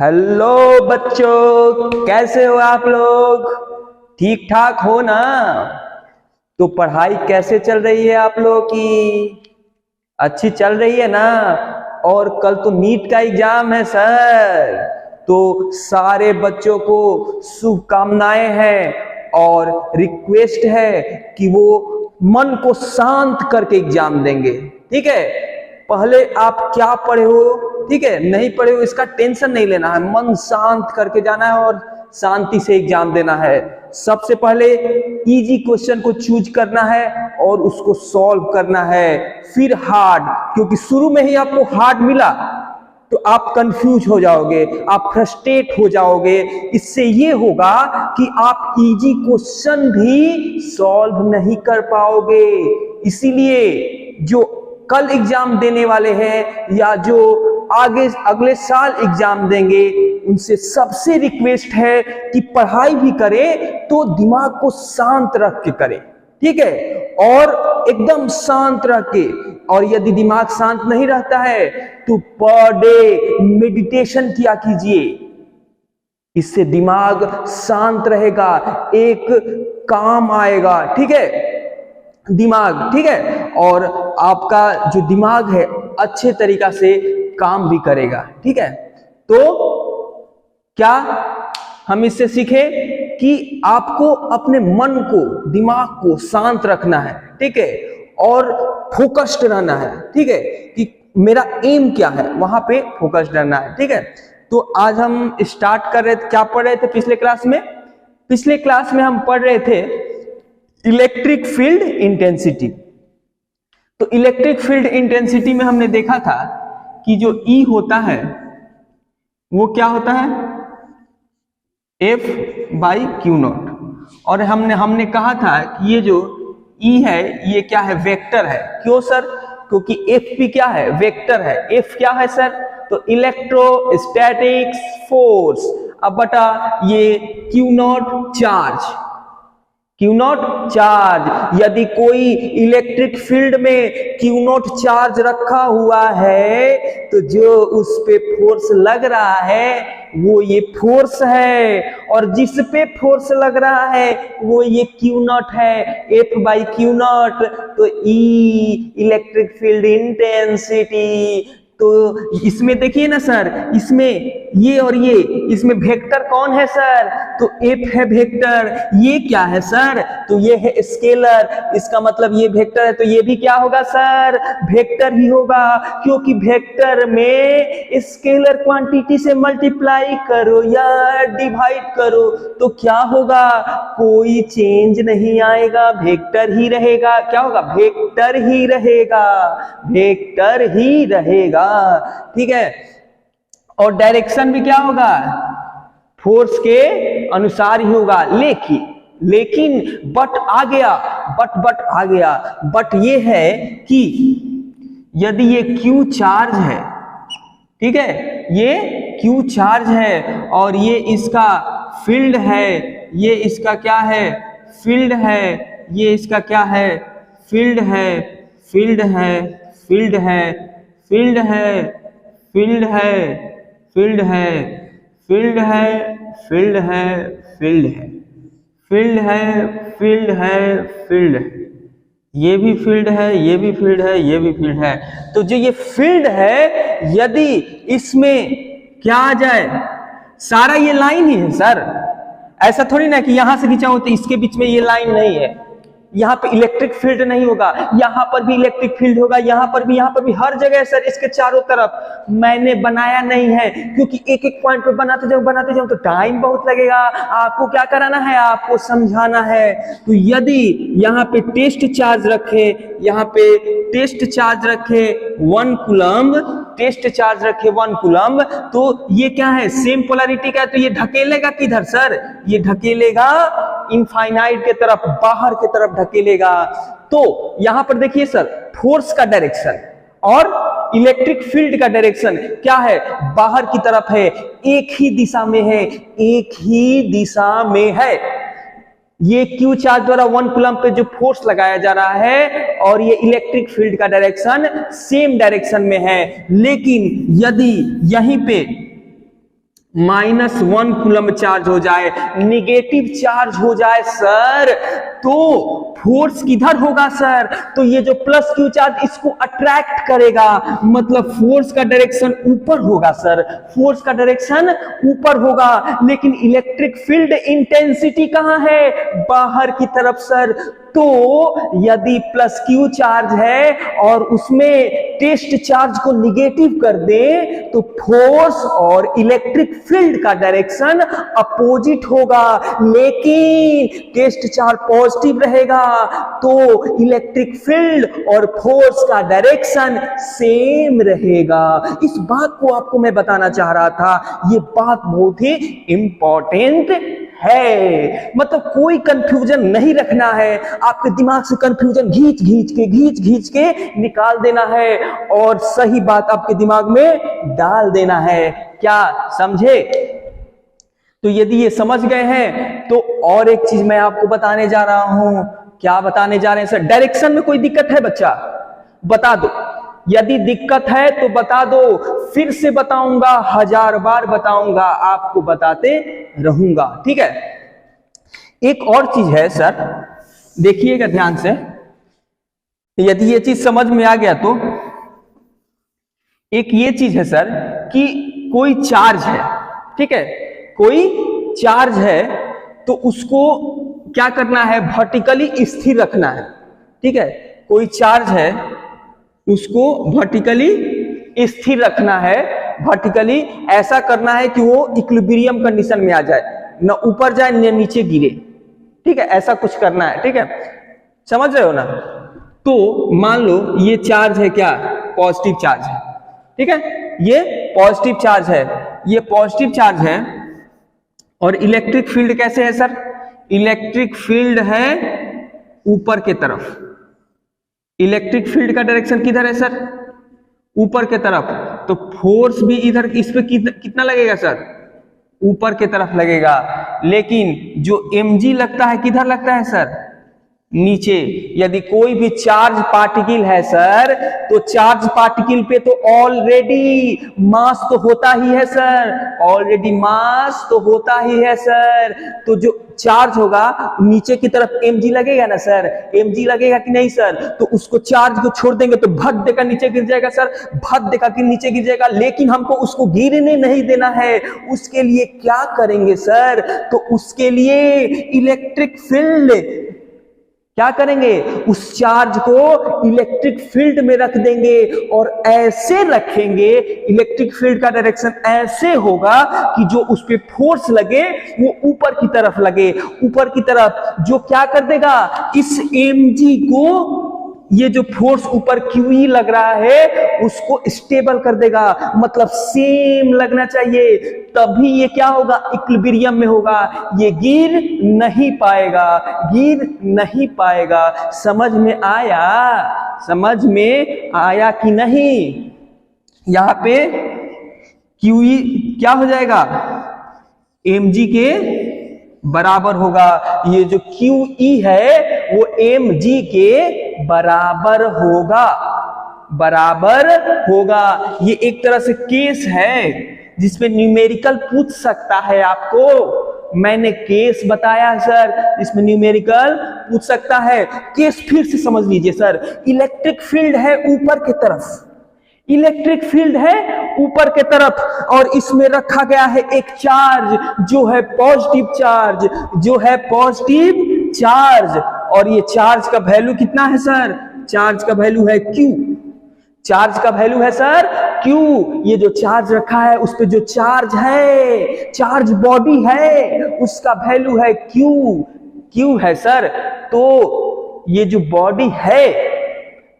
Hello बच्चों, कैसे हो आप लोग? ठीक ठाक हो ना? तो पढ़ाई कैसे चल रही है आप लोगों की? अच्छी चल रही है ना? और कल तो नीट का एग्जाम है सर, तो सारे बच्चों को शुभकामनाएं हैं और रिक्वेस्ट है कि वो मन को शांत करके एग्जाम देंगे। ठीक है, पहले आप क्या पढ़े हो, ठीक है, नहीं पढ़े हो इसका टेंशन नहीं लेना है, मन शांत करके जाना है और शांति से एग्जाम देना है। सबसे पहले इजी क्वेश्चन को चूज करना है और उसको सॉल्व करना है, फिर हार्ड, क्योंकि शुरू में ही आपको हार्ड मिला तो आप कंफ्यूज हो जाओगे, आप फ्रस्ट्रेट हो जाओगे। इससे ये होगा कि आप इजी क्वेश्चन भी सॉल्व नहीं कर पाओगे। इसीलिए जो कल एग्जाम देने वाले हैं या जो आगे अगले साल एग्जाम देंगे, उनसे सबसे रिक्वेस्ट है कि पढ़ाई भी करें तो दिमाग को शांत रख के करें। ठीक है, और एकदम शांत रख के, और यदि दिमाग शांत नहीं रहता है तो पर डे मेडिटेशन किया कीजिए, इससे दिमाग शांत रहेगा, एक काम आएगा। ठीक है, दिमाग, ठीक है, और आपका जो दिमाग है अच्छे तरीका से काम भी करेगा। ठीक है, तो क्या हम इससे सीखे कि आपको अपने मन को, दिमाग को शांत रखना है, ठीक है, और फोकस्ड रहना है। ठीक है, कि मेरा एम क्या है वहां पे फोकस्ड रहना है। ठीक है, तो आज हम स्टार्ट कर रहे थे, क्या पढ़ रहे थे पिछले क्लास में? पिछले क्लास में हम पढ़ रहे थे इलेक्ट्रिक फील्ड इंटेंसिटी। तो इलेक्ट्रिक फील्ड इंटेंसिटी में हमने देखा था कि जो E होता है वो क्या होता है, F/Q0, और हमने कहा था कि ये जो E है ये क्या है, वेक्टर है। क्यों सर? क्योंकि F क्या है, वेक्टर है। F क्या है सर? तो इलेक्ट्रोस्टैटिक्स फोर्स, अब बटा ये Q0 चार्ज। Q0 चार्ज, यदि कोई इलेक्ट्रिक फील्ड में Q0 चार्ज रखा हुआ है तो जो उस पे फोर्स लग रहा है वो ये फोर्स है, और जिस पे फोर्स लग रहा है वो ये Q0 है, F/Q0। तो E इलेक्ट्रिक फील्ड इंटेंसिटी। तो इसमें देखिए ना सर, इसमें ये और ये, इसमें वेक्टर कौन है सर? तो F है वेक्टर। ये क्या है सर? तो ये है स्केलर। इसका मतलब ये वेक्टर है तो ये भी क्या होगा सर? वेक्टर ही होगा, क्योंकि वेक्टर में स्केलर क्वांटिटी से मल्टीप्लाई करो या डिवाइड करो तो क्या होगा, कोई चेंज नहीं आएगा, वेक्टर ही रहेगा। क्या होगा? वेक्टर ही रहेगा, वेक्टर ही रहेगा। ठीक है, और डायरेक्शन भी क्या होगा, फोर्स के अनुसार ही होगा। लेकिन बट आ गया, बट आ गया, बट ये है कि यदि ये Q चार्ज है, ठीक है, ये Q चार्ज है और ये इसका फील्ड है, ये इसका क्या है, फील्ड है, ये इसका क्या है, फील्ड है, फील्ड है, फील्ड है, फील्ड है, फील्ड है, फील्ड है, फील्ड है, फील्ड है, फील्ड है, फील्ड है, फील्ड है, फील्ड है, ये भी फील्ड है, ये भी फील्ड है, ये भी फील्ड है। तो जो ये फील्ड है, यदि इसमें क्या आ जाए, सारा ये लाइन ही है सर। ऐसा थोड़ी ना कि यहां से खींचा हो तो इसके बीच में ये लाइन नहीं है, यहाँ पे इलेक्ट्रिक फील्ड नहीं होगा, यहाँ पर भी इलेक्ट्रिक फील्ड होगा, यहाँ पर भी, हर जगह सर इसके चारों तरफ। मैंने बनाया नहीं है क्योंकि एक एक पॉइंट पे बनाते जाओ तो टाइम बहुत लगेगा। आपको क्या कराना है, आपको समझाना है। तो यदि यहाँ पे टेस्ट चार्ज रखे, यहाँ पे टेस्ट चार्ज रखे 1 कूलम्ब, टेस्ट चार्ज रखे 1 कूलम्ब, तो ये क्या है, सेम पोलैरिटी का है, तो ये ढकेलेगा किधर सर? ये ढकेलेगा इनफाइनाइट के तरफ, बाहर की तरफ ढकेलेगा। तो यहां पर देखिए सर, फोर्स का डायरेक्शन और इलेक्ट्रिक फील्ड का डायरेक्शन क्या है, बाहर की तरफ है, एक ही दिशा में है, एक ही दिशा में है। ये Q चार्ज द्वारा 1 कूलम्ब पे जो फोर्स लगाया जा रहा है और ये इलेक्ट्रिक फील्ड का डायरेक्शन सेम डायरेक्शन में है। लेकिन यदि यहीं पे -1 कूलम चार्ज हो जाए, निगेटिव चार्ज हो जाए सर, तो फोर्स किधर होगा सर? तो ये जो प्लस क्यू चार्ज इसको अट्रैक्ट करेगा, मतलब फोर्स का डायरेक्शन ऊपर होगा सर, फोर्स का डायरेक्शन ऊपर होगा। लेकिन इलेक्ट्रिक फील्ड इंटेंसिटी कहां है? बाहर की तरफ सर। तो यदि प्लस क्यू चार्ज है और उसमें टेस्ट चार्ज को निगेटिव कर दे, तो फोर्स और इलेक्ट्रिक फील्ड का डायरेक्शन अपोजिट होगा। लेकिन टेस्ट चार्ज पॉजिटिव रहेगा तो इलेक्ट्रिक फील्ड और फोर्स का डायरेक्शन सेम रहेगा। इस बात को आपको मैं बताना चाह रहा था, ये बात बहुत ही इंपॉर्टेंट है। मतलब कोई कंफ्यूजन नहीं रखना है, आपके दिमाग से कंफ्यूजन घींच के निकाल देना है और सही बात आपके दिमाग में डाल देना है। क्या समझे? तो यदि ये समझ गए हैं तो और एक चीज मैं आपको बताने जा रहा हूं। क्या बताने जा रहे हैं सर? डायरेक्शन में कोई दिक्कत है बच्चा? बता दो। यदि दिक्कत है तो बता दो, फिर से बताऊंगा, 1000 बार बताऊंगा, आपको बताते रहूंगा। ठीक है। एक और चीज है सर, देखिएगा ध्यान से, यदि ये चीज समझ में आ गया तो एक ये चीज है सर कि कोई चार्ज है, ठीक है, कोई चार्ज है तो उसको क्या करना है? वर्टिकली स्थिर रखना है। ठीक है, कोई चार्ज है उसको वर्टिकली स्थिर रखना है, वर्टिकली ऐसा करना है कि वो इक्विलिब्रियम कंडीशन में आ जाए, न ऊपर जाए न नीचे गिरे। ठीक है, ऐसा कुछ करना है। ठीक है, समझ रहे हो ना? तो मान लो ये चार्ज है, क्या? पॉजिटिव चार्ज है। ठीक है, ये पॉजिटिव चार्ज है, ये पॉजिटिव चार्ज है। और इलेक्ट्रिक फील्ड कैसे है सर? इलेक्ट्रिक फील्ड है ऊपर के तरफ। इलेक्ट्रिक फील्ड का डायरेक्शन किधर है सर? ऊपर के तरफ। तो फोर्स भी इधर इस पे कितना लगेगा सर? ऊपर के तरफ लगेगा। लेकिन जो mg लगता है किधर लगता है सर? नीचे। यदि कोई भी चार्ज पार्टिकल है सर, तो चार्ज पार्टिकल पे तो ऑलरेडी मास तो होता ही है सर, ऑलरेडी मास तो होता ही है सर। तो जो चार्ज होगा नीचे की तरफ mg लगेगा ना सर, mg लगेगा कि नहीं सर? तो उसको चार्ज को छोड़ देंगे तो भट देकर नीचे गिर जाएगा सर, भट देकर कि नीचे गिर जाएगा। लेकिन हमको उसको गिरने नहीं देना है, उसके लिए क्या करेंगे सर? तो उसके लिए इलेक्ट्रिक फील्ड क्या करेंगे? उस चार्ज को इलेक्ट्रिक फील्ड में रख देंगे और ऐसे रखेंगे, इलेक्ट्रिक फील्ड का डायरेक्शन ऐसे होगा कि जो उस पे फोर्स लगे वो ऊपर की तरफ लगे, ऊपर की तरफ। जो क्या कर देगा? इस mg को, ये जो फोर्स ऊपर QE लग रहा है उसको स्टेबल कर देगा, मतलब सेम लगना चाहिए, तभी ये क्या होगा? इक्विलिब्रियम में होगा। ये गिर नहीं पाएगा, गिर नहीं पाएगा। समझ में आया? समझ में आया कि नहीं? यहां पे QE क्या हो जाएगा? mg के बराबर होगा। ये जो QE है वो mg के बराबर होगा, बराबर होगा। ये एक तरह से केस है जिसमें न्यूमेरिकल पूछ सकता है आपको। मैंने केस बताया सर, इसमें न्यूमेरिकल पूछ सकता है। केस फिर से समझ लीजिए सर। इलेक्ट्रिक फील्ड है ऊपर की तरफ, इलेक्ट्रिक फील्ड है ऊपर के तरफ, और इसमें रखा गया है एक चार्ज जो है पॉजिटिव चार्ज, जो है पॉजिटिव चार्ज। और ये चार्ज का वैल्यू कितना है सर? चार्ज का वैल्यू है Q। चार्ज का वैल्यू है सर Q। ये जो चार्ज रखा है उस पे जो चार्ज है, चार्ज बॉडी है, उसका वैल्यू है Q। Q है सर। तो ये जो बॉडी है,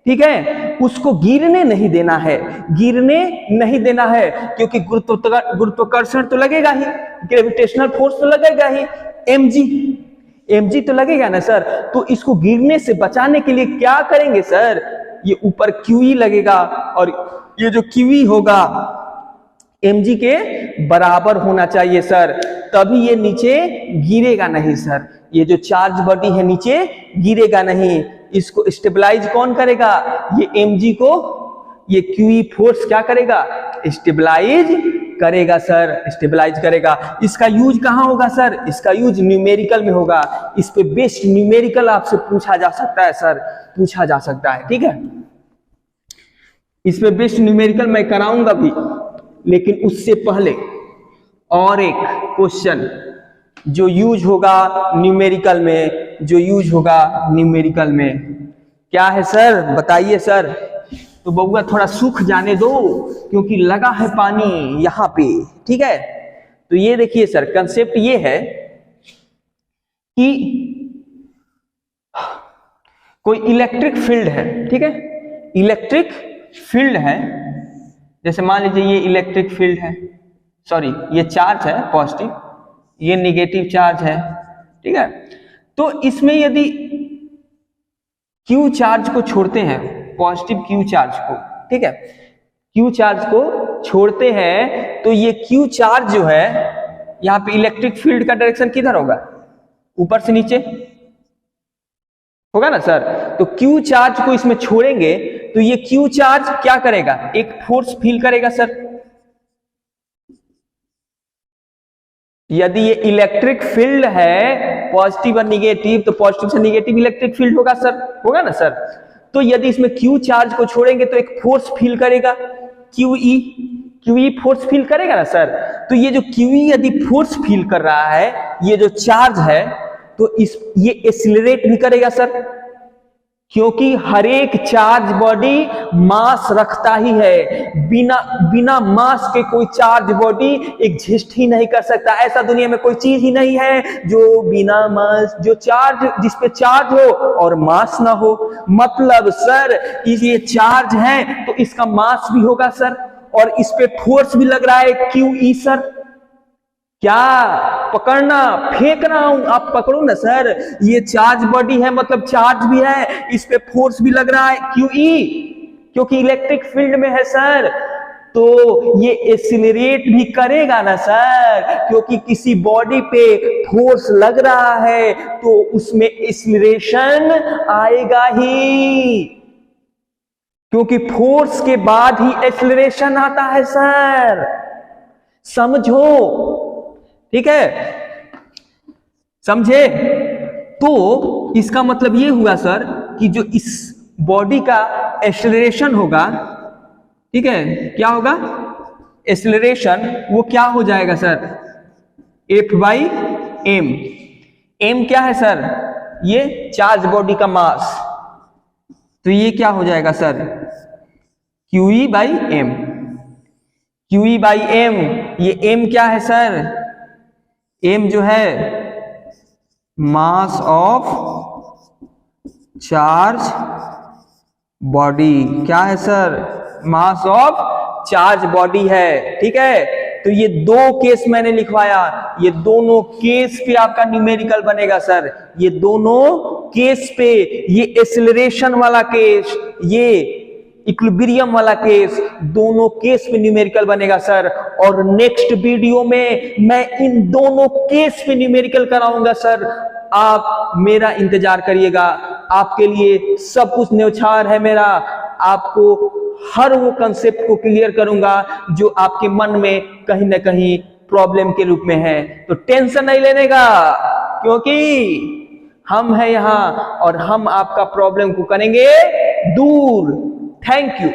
ठीक है, उसको गिरने नहीं देना है, गिरने नहीं देना है, क्योंकि गुरुत्वाकर्षण तो लगेगा ही, ग्रेविटेशनल फोर्स तो लगेगा ही, mg तो लगेगा ना सर। तो इसको गिरने से बचाने के लिए क्या करेंगे सर? ये ऊपर QE लगेगा और ये जो QE होगा mg के बराबर होना चाहिए सर, तभी ये नीचे गिरेगा नहीं सर। ये जो चार्ज बॉडी है नीचे गिरेगा नहीं। इसको स्टेबलाइज कौन करेगा? ये mg को, ये QE फोर्स क्या करेगा? स्टेबलाइज करेगा सर, स्टेबलाइज करेगा। इसका यूज कहाँ होगा सर? इसका यूज न्यूमेरिकल में होगा। इस पे बेस्ट न्यूमेरिकल आपसे पूछा जा सकता है सर, पूछा जा सकता है, ठीक है। इस पे बेस्ट न्यूमेरिकल मैं कराऊंगा भी, लेकिन उससे पहले और एक क्वेश्चन जो यूज होगा न्यूमेरिकल में, जो यूज होगा न्यूमेरिकल में, क्या है सर? बताइए सर। तो बउआ थोड़ा सूख जाने दो, क्योंकि लगा है पानी यहाँ पे, ठीक है। तो ये देखिए सर, कंसेप्ट ये है कि कोई इलेक्ट्रिक फील्ड है, ठीक है, इलेक्ट्रिक फील्ड है। जैसे मान लीजिए ये इलेक्ट्रिक फील्ड है, सॉरी ये चार्ज है पॉजिटिव, ये नेगेटिव चार्ज है, ठीक है। तो इसमें यदि क्यू चार्ज को छोड़ते हैं, पॉजिटिव क्यू चार्ज को, ठीक है, क्यू चार्ज को छोड़ते हैं, तो ये क्यू चार्ज जो है, यहाँ पे इलेक्ट्रिक फील्ड का डायरेक्शन किधर होगा? ऊपर से नीचे होगा ना सर। तो क्यू चार्ज को इसमें छोड़ेंगे तो ये क्यू चार्ज क्या करेगा? एक फोर्स फील करेगा सर। यदि ये इलेक्ट्रिक फील्ड है पॉजिटिव और निगेटिव, तो पॉजिटिव से निगेटिव इलेक्ट्रिक फील्ड होगा सर, होगा ना सर। तो यदि इसमें क्यू चार्ज को छोड़ेंगे तो एक फोर्स फील करेगा, क्यूई, क्यूई फोर्स फील करेगा ना सर। तो ये जो क्यूई यदि फोर्स फील कर रहा है, ये जो चार्ज है, तो ये एक्सीलरेट भी करेगा सर, क्योंकि हर एक चार्ज बॉडी मास रखता ही है। बिना मास के कोई चार्ज बॉडी एग्जिस्ट ही नहीं कर सकता। ऐसा दुनिया में कोई चीज ही नहीं है जो बिना मास, जो चार्ज, जिस पे चार्ज हो और मास ना हो। मतलब सर ये चार्ज है तो इसका मास भी होगा सर, और इस पे फोर्स भी लग रहा है क्यूई सर। क्या पकड़ना, फेंक रहा हूं, आप पकड़ो ना सर। ये चार्ज बॉडी है, मतलब चार्ज भी है, इस पे फोर्स भी लग रहा है क्यूई, क्योंकि इलेक्ट्रिक फील्ड में है सर। तो ये एक्सीलरेट भी करेगा ना सर, क्योंकि किसी बॉडी पे फोर्स लग रहा है तो उसमें एक्सीलरेशन आएगा ही, क्योंकि फोर्स के बाद ही एक्सीलरेशन आता है सर, समझो, ठीक है, समझे। तो इसका मतलब ये हुआ सर कि जो इस बॉडी का एक्सेलरेशन होगा, ठीक है, क्या होगा? एक्सेलरेशन वो क्या हो जाएगा सर? F/m। m क्या है सर? ये चार्ज बॉडी का मास, तो ये क्या हो जाएगा सर? QE/m। QE/m, ये m क्या है सर? m जो है मास ऑफ चार्ज बॉडी, क्या है sir? Mass of charge body है, ठीक है। तो ये दो केस मैंने लिखवाया, ये दोनों केस पे आपका न्यूमेरिकल बनेगा सर। ये दोनों केस पे, ये एक्सेलरेशन वाला केस, ये इक्विलिब्रियम वाला केस, दोनों केस में न्यूमेरिकल बनेगा सर। और नेक्स्ट वीडियो में मैं इन दोनों केस पे न्यूमेरिकल कराऊंगा सर। आप मेरा इंतजार करिएगा, आपके लिए सब कुछ न्यौछावर है मेरा। आपको हर वो कंसेप्ट को क्लियर करूंगा जो आपके मन में कहीं ना कहीं प्रॉब्लम के रूप में है। तो टेंशन नहीं लेने का, क्योंकि हम हैं यहां और हम आपका प्रॉब्लम को करेंगे दूर। Thank you.